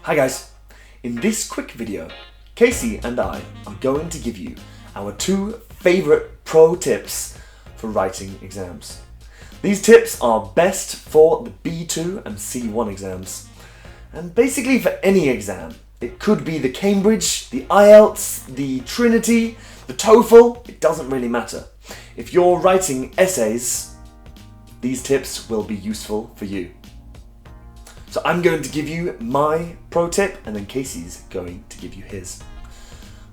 Hi guys, in this quick video, Casey and I are going to give you our 2 favourite pro tips for writing exams. These tips are best for the B2 and C1 exams, and basically for any exam. It could be the Cambridge, the IELTS, the Trinity, the TOEFL, it doesn't really matter. If you're writing essays, these tips will be useful for you. So I'm going to give you my pro tip and then Casey's going to give you his.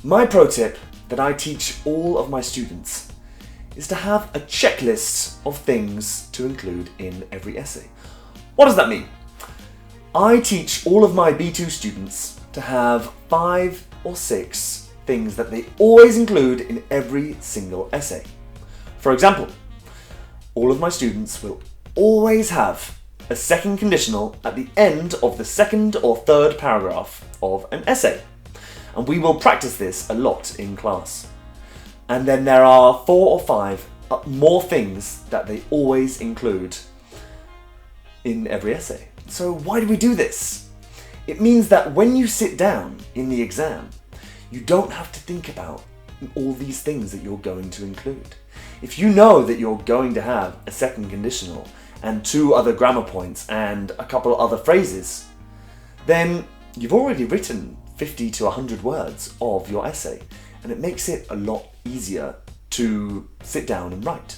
My pro tip that I teach all of my students is to have a checklist of things to include in every essay. What does that mean? I teach all of my B2 students to have 5 or 6 things that they always include in every single essay. For example, all of my students will always have a second conditional at the end of the second or third paragraph of an essay. And we will practice this a lot in class. And then there are 4 or 5 more things that they always include in every essay. So why do we do this? It means that when you sit down in the exam, you don't have to think about all these things that you're going to include. If you know that you're going to have a second conditional and 2 other grammar points and a couple of other phrases, then you've already written 50 to 100 words of your essay, and it makes it a lot easier to sit down and write.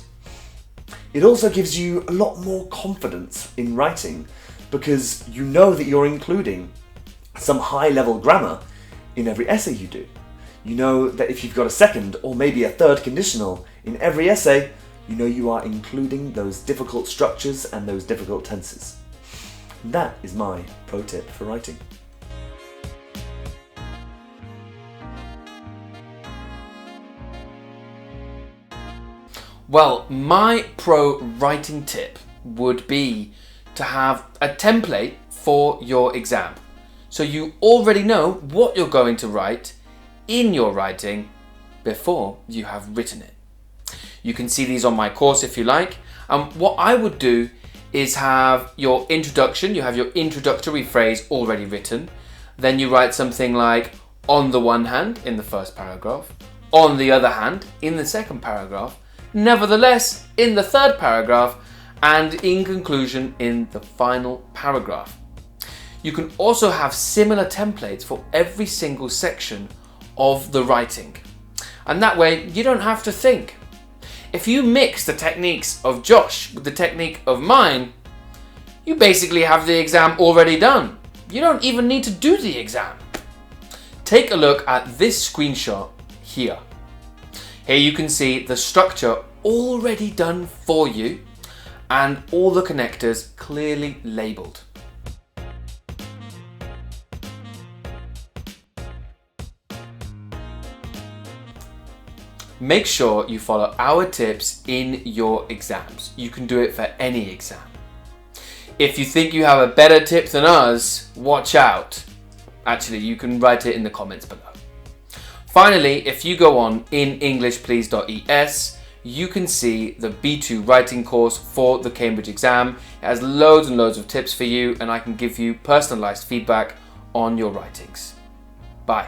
It also gives you a lot more confidence in writing because you know that you're including some high-level grammar in every essay you do. You know that if you've got a second or maybe a third conditional in every essay, you know you are including those difficult structures and those difficult tenses. And that is my pro tip for writing. Well, my pro writing tip would be to have a template for your exam. So you already know what you're going to write in your writing before you have written it. You can see these on my course if you like. What I would do is have your introduction, you have your introductory phrase already written. Then you write something like, on the one hand, in the first paragraph, on the other hand, in the second paragraph, nevertheless, in the third paragraph, and in conclusion, in the final paragraph. You can also have similar templates for every single section of the writing. And that way, you don't have to think. If you mix the techniques of Josh with the technique of mine, you basically have the exam already done. You don't even need to do the exam. Take a look at this screenshot here. Here you can see the structure already done for you and all the connectors clearly labeled. Make sure you follow our tips in your exams. You can do it for any exam. If you think you have a better tip than us, watch out. Actually, you can write it in the comments below. Finally, if you go on inenglishplease.es, you can see the B2 writing course for the Cambridge exam. It has loads and loads of tips for you, and I can give you personalized feedback on your writings. Bye.